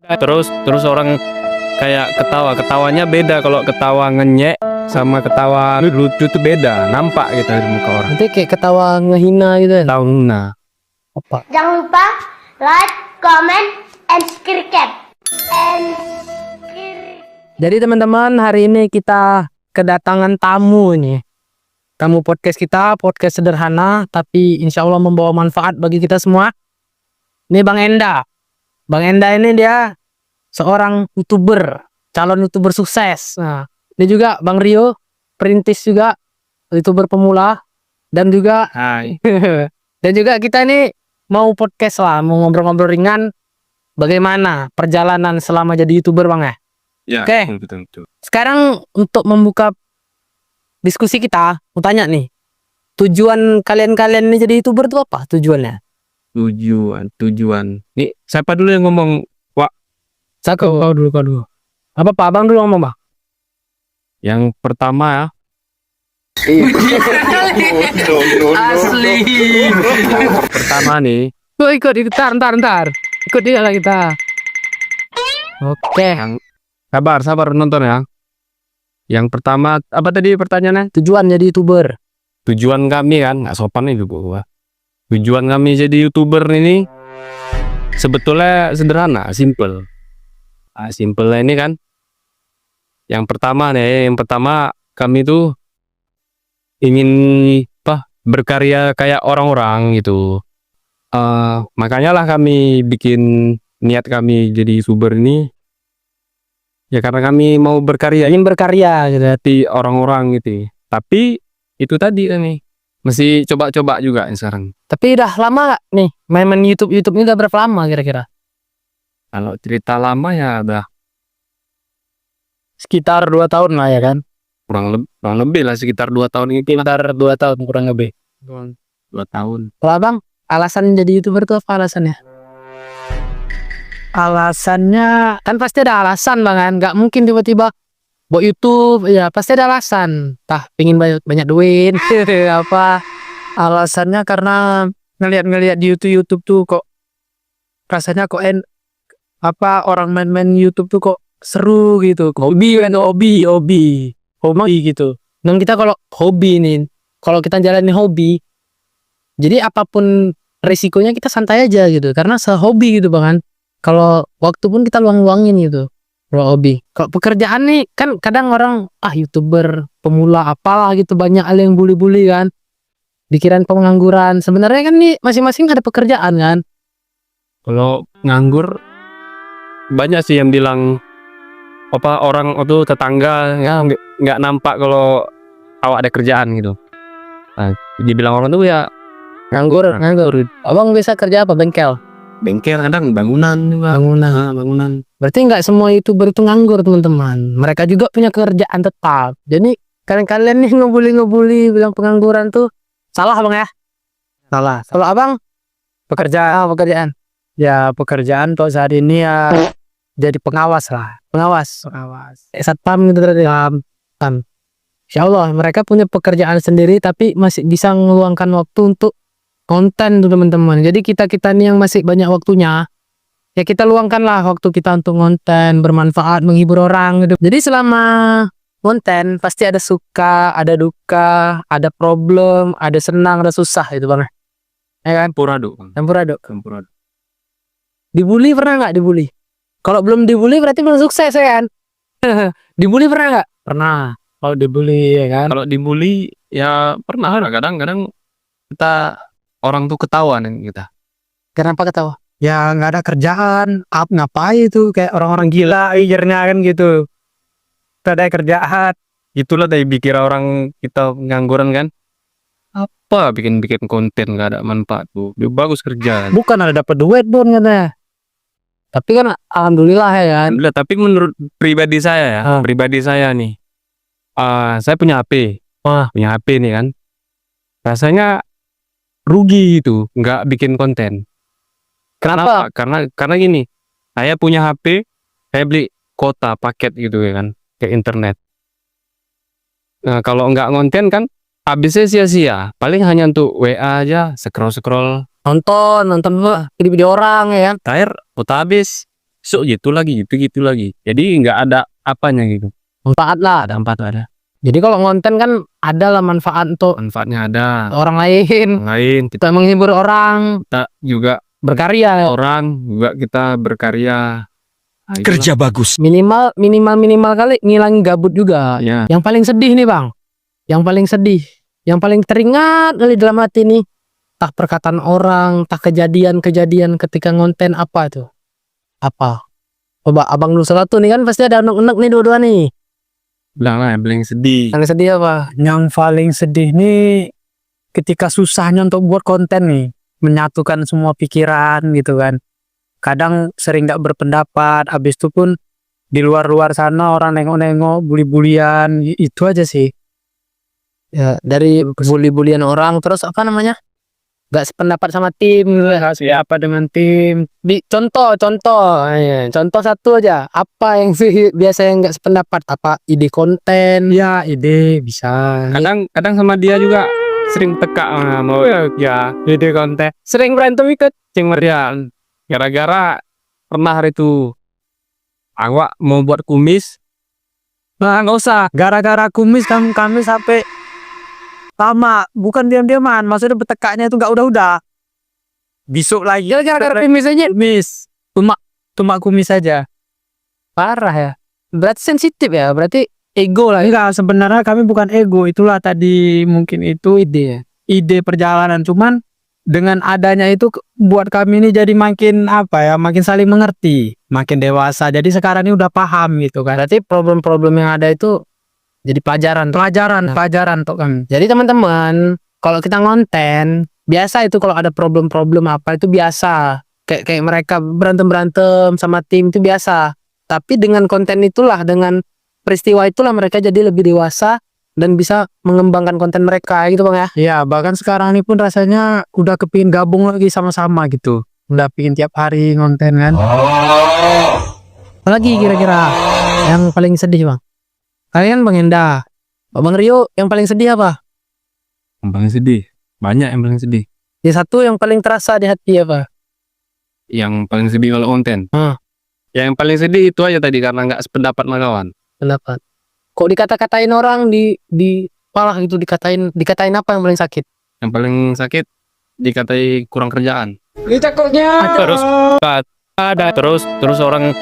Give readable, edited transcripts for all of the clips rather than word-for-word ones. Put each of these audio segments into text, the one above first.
Terus orang kayak ketawanya beda. Kalau ketawa ngenyek sama ketawa lucu tuh beda, nampak gitu di muka orang. Nanti kayak ketawa ngehina gitu kan. Tahu nah. Apa? Jangan lupa like, comment, and subscribe. Jadi teman-teman, hari ini kita kedatangan tamu nih. Tamu podcast kita, podcast sederhana tapi insya Allah membawa manfaat bagi kita semua. Ini Bang Enda. Bang Enda ini dia seorang YouTuber, calon YouTuber sukses. Nah, ini juga Bang Rio, perintis juga, YouTuber pemula. Dan juga Hai. dan juga kita ini mau podcast lah, mau ngobrol-ngobrol ringan. Bagaimana perjalanan selama jadi YouTuber Bang ya? Ya, Oke. betul. Sekarang untuk membuka diskusi kita, mau tanya nih. Tujuan kalian ini jadi YouTuber itu apa tujuannya? Tujuan. Nih, siapa dulu yang ngomong? Wak, Kau dulu. Apa Pak Abang dulu ngomong Bang? yang pertama ya. Asli. Pertama nih, Gue ikut, ntar. Ikut dia lah kita. Oke. sabar nonton ya. Yang pertama, apa tadi pertanyaannya? Tujuan jadi YouTuber. Tujuan kami kan, nggak sopan itu gua. Tujuan kami jadi YouTuber ini sebetulnya sederhana, simple. Simple ini kan. Yang pertama kami tuh ingin berkarya kayak orang-orang gitu. Makanya lah kami bikin niat kami jadi YouTuber ini. Ya karena kami mau berkarya, Ingin berkarya gitu. di orang-orang gitu. Tapi itu tadi kan nih, masih coba-coba juga sekarang. Tapi udah lama gak nih main YouTube ini udah berapa lama kira-kira? Kalau cerita lama ya udah Sekitar 2 tahun lah ya kan? kurang lebih lah sekitar 2 tahun ini. Sekitar 2 tahun kurang lebih. 2 tahun. Kalau Abang, alasan jadi YouTuber itu apa alasannya? Alasannya kan pasti ada alasan Bang kan, nggak mungkin tiba-tiba buat YouTube, ya pasti ada alasan. Tah, pingin banyak duit, apa? Alasannya karena ngelihat di YouTube tuh kok rasanya kok orang main YouTube tuh kok seru gitu. Hobi gitu. Dan kita kalau hobi nih, kalau kita jalanin hobi, jadi apapun risikonya kita santai aja gitu, karena sehobi gitu Bang kan. Kalau waktu pun kita luang-luangin gitu. Kalau hobi. Kalau pekerjaan nih kan kadang orang YouTuber pemula apalah gitu, banyak hal yang bully kan. Dikirain pengangguran. Sebenarnya kan nih masing-masing ada pekerjaan kan. Kalau nganggur banyak sih yang bilang orang itu tetangga ya nggak nampak kalau awak ada kerjaan gitu. Dibilang orang tuh ya Nganggur. Abang biasa kerja apa? Bengkel kadang bangunan juga. Bangunan. Berarti nggak semua YouTuber itu nganggur teman-teman. Mereka juga punya kerjaan tetap. Jadi kalian nih ngebully bilang pengangguran tuh salah Bang ya? Salah. Kalau Abang pekerjaan. Ya pekerjaan untuk saat ini ya jadi pengawas lah. Pengawas. Satpam gitu tadi. Insya Allah mereka punya pekerjaan sendiri tapi masih bisa meluangkan waktu untuk konten tuh teman-teman. Jadi kita nih yang masih banyak waktunya, ya kita luangkanlah waktu kita untuk konten, bermanfaat, menghibur orang gitu. Jadi selama konten pasti ada suka, ada duka, ada problem, ada senang, ada susah itu Bang. Ya kan? Campur aduk. Dibully pernah nggak dibully? Kalau belum dibully berarti belum sukses ya kan? Dibully pernah nggak? Pernah. Kalau dibully ya kan? Kalau dibully ya pernah lah, kadang-kadang kita orang tuh ketawa nih kita. Kenapa ketawa? Ya nggak ada kerjaan, ngapain itu kayak orang-orang gila akhirnya kan gitu. Tidak ada kerjaan. Itulah dari pikir orang kita pengangguran kan. Apa bikin konten nggak ada manfaat tuh. Dia bagus kerja. Bukan ada dapat duit pun katanya. Tapi kan alhamdulillah ya kan. Alhamdulillah, tapi menurut pribadi saya nih, saya punya HP. Punya HP nih kan. Rasanya rugi gitu, nggak bikin konten. Kenapa? Karena gini, saya punya HP, saya beli kuota paket gitu ya kan, ke internet. Nah kalau nggak konten kan, habisnya sia-sia. Paling hanya untuk WA aja, scroll. Nonton video orang ya kan. Terakhir kuota habis, so gitu lagi, gitu lagi. Jadi nggak ada apanya gitu. Manfaat lah. Ada empat ada. Jadi kalau ngonten kan ada lah manfaat untuk Manfaatnya ada. orang lain, Lain kita kita menghibur orang, juga berkarya. orang juga kita berkarya. Nah, itulah. Kerja bagus. Minimal kali ngilangin gabut juga. Ya. Yang paling sedih nih bang, yang paling sedih, yang paling teringat kali dalam hati nih, tak perkataan orang, tak kejadian-kejadian ketika ngonten apa tuh? Apa? Coba abang dulu satu nih kan pasti ada unek-unek nih dua-dua nih. Bilang lah yang paling sedih. Yang sedih apa? Yang paling sedih nih ketika susahnya untuk buat konten nih, menyatukan semua pikiran gitu kan. Kadang sering gak berpendapat, habis itu pun di luar-luar sana orang nengok-nengok, bully-bulian, itu aja sih. Ya dari bully-bulian orang terus apa namanya? Gak sependapat sama tim, gak siapa dengan tim. Contoh satu aja. Apa yang sih biasa yang gak sependapat? Apa ide konten? Ya ide bisa. Kadang sama dia juga sering teka mau ya ide konten. Sering berantem ikut cengmerian. Gara-gara pernah hari itu awak mau buat kumis. Nah nggak usah, gara-gara kumis kami sampai lama, bukan diam-diaman, maksudnya bertekaknya itu nggak udah-udah. Besok lagi Gara-gara kumis aja. kumis, cuma kumis saja. Parah ya. Berarti sensitif ya. Berarti ego lah. Enggak, sebenarnya kami bukan ego, itulah tadi mungkin itu ide perjalanan, cuman dengan adanya itu buat kami ini jadi makin makin saling mengerti, makin dewasa. Jadi sekarang ini udah paham gitu kan. Berarti problem-problem yang ada itu jadi pelajaran. Pelajaran untuk kami. Jadi teman-teman, kalau kita ngonten, biasa itu kalau ada problem-problem apa itu biasa. Kayak mereka berantem-berantem sama tim itu biasa. Tapi dengan konten itulah, dengan peristiwa itulah mereka jadi lebih dewasa dan bisa mengembangkan konten mereka gitu bang ya. Ya, bahkan sekarang ini pun rasanya udah kepingin gabung lagi sama-sama gitu. Udah pingin tiap hari ngonten kan. Apalagi kira-kira yang paling sedih bang? Kalian Bang Enda, Bang Rio yang paling sedih apa? Yang paling sedih. Banyak yang paling sedih. Ya satu yang paling terasa di hati apa? Yang paling sedih kalau konten. Yang paling sedih itu aja tadi karena nggak sependapat sama kawan. Pendapat. Kok dikata-katain orang di kepala gitu, dikatain apa yang paling sakit? Yang paling sakit dikatai kurang kerjaan. Terus Terus orang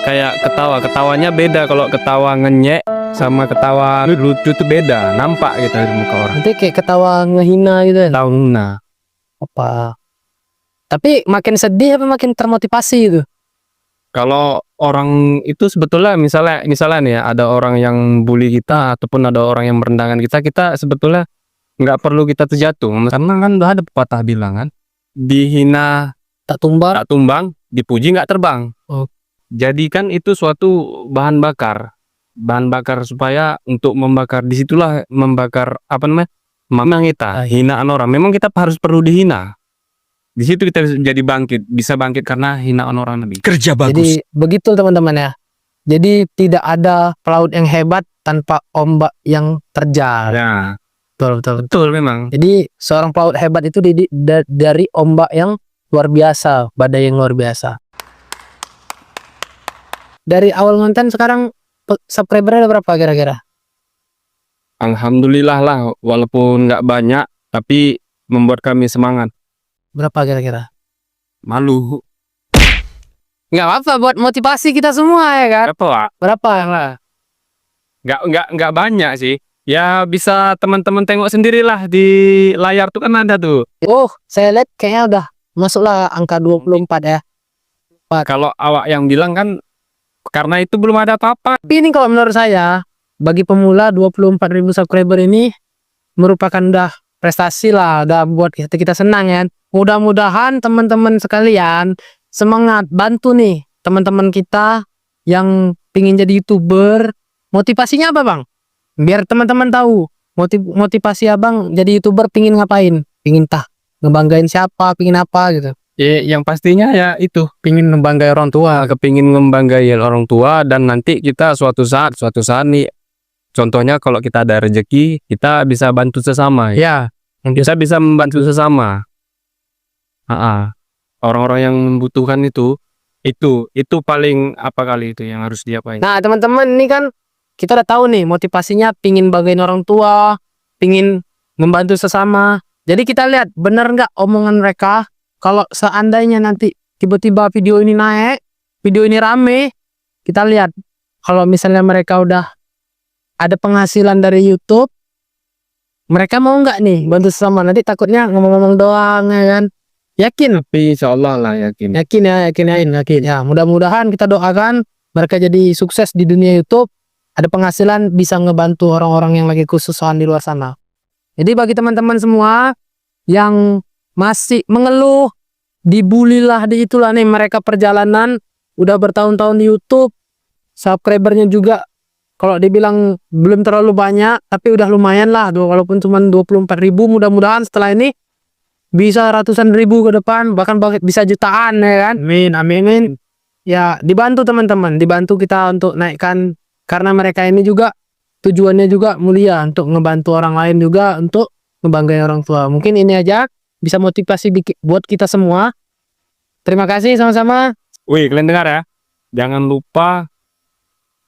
kayak ketawanya beda. Kalau ketawa ngenyek sama ketawa lucu tuh beda, nampak gitu di muka orang. nanti kayak ketawa ngehina gitu kan? Nah, Apa? Tapi makin sedih apa makin termotivasi gitu? kalau orang itu sebetulnya misalnya nih ya, ada orang yang bully kita ataupun ada orang yang merendahkan kita sebetulnya nggak perlu kita terjatuh, karena kan udah ada pepatah bilang kan, dihina Tak tumbang. dipuji nggak terbang. Oh. Jadi kan itu suatu bahan bakar supaya untuk membakar, disitulah membakar memang kita hinaan orang. Memang kita perlu dihina. Di situ kita bisa bangkit karena hinaan orang lebih. Kerja Jadi bagus. begitu teman-teman ya. Jadi tidak ada pelaut yang hebat tanpa ombak yang terjal. Ya, Betul. betul memang. Jadi seorang pelaut hebat itu dari ombak yang luar biasa, badai yang luar biasa. Dari awal ngonten sekarang subscriber ada berapa kira-kira? Alhamdulillah lah, walaupun nggak banyak, tapi membuat kami semangat. Berapa kira-kira? Malu. Nggak apa-apa buat motivasi kita semua ya kan? Berapa lah? Nggak banyak sih. Ya bisa teman-teman tengok sendirilah di layar tuh kan ada tuh. Oh, saya lihat kayaknya udah masuklah angka 24 ya. Kalau awak yang bilang kan karena itu belum ada apa-apa. Tapi ini kalau menurut saya, bagi pemula 24.000 subscriber ini merupakan udah prestasi lah, udah buat kita senang ya. Mudah-mudahan teman-teman sekalian semangat, bantu nih teman-teman kita yang pingin jadi YouTuber. Motivasinya apa bang? Biar teman-teman tahu motivasi abang jadi YouTuber pingin ngapain, pingin ngebanggain siapa, pingin apa gitu. Ya, yang pastinya ya itu Pingin membanggai orang tua. kepingin membanggai orang tua, dan nanti kita suatu saat nih, contohnya kalau kita ada rezeki, kita bisa bantu sesama. Ya, Kita bisa membantu sesama. Orang-orang yang membutuhkan itu, Itu paling apa kali itu yang harus diapain. Nah, teman-teman, ini kan kita udah tahu nih motivasinya pingin bagain orang tua, pingin membantu sesama. Jadi kita lihat bener nggak omongan mereka. Kalau seandainya nanti tiba-tiba video ini naik, video ini rame, kita lihat kalau misalnya mereka udah ada penghasilan dari YouTube, mereka mau nggak nih bantu sesama? Nanti takutnya ngomong-ngomong doang, ya kan? Yakin? Tapi insya Allah lah yakin. Yakin ya. Mudah-mudahan kita doakan mereka jadi sukses di dunia YouTube, ada penghasilan, bisa ngebantu orang-orang yang lagi kesusahan di luar sana. Jadi bagi teman-teman semua yang masih mengeluh, dibully lah, di itulah nih mereka perjalanan udah bertahun-tahun di YouTube, subscribernya juga kalau dibilang belum terlalu banyak, tapi udah lumayan lah, walaupun cuma 24.000, mudah-mudahan setelah ini bisa ratusan ribu ke depan, bahkan bisa jutaan, ya kan? Amin. Ya, dibantu teman-teman, dibantu kita untuk naikkan, karena mereka ini juga tujuannya juga mulia, untuk ngebantu orang lain juga, untuk ngebanggain orang tua. Mungkin ini aja bisa motivasi buat kita semua. Terima kasih sama-sama. Wih, kalian dengar ya? Jangan lupa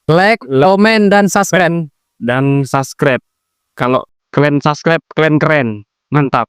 Like, komen, dan subscribe. Kalau kalian subscribe, kalian keren. Mantap.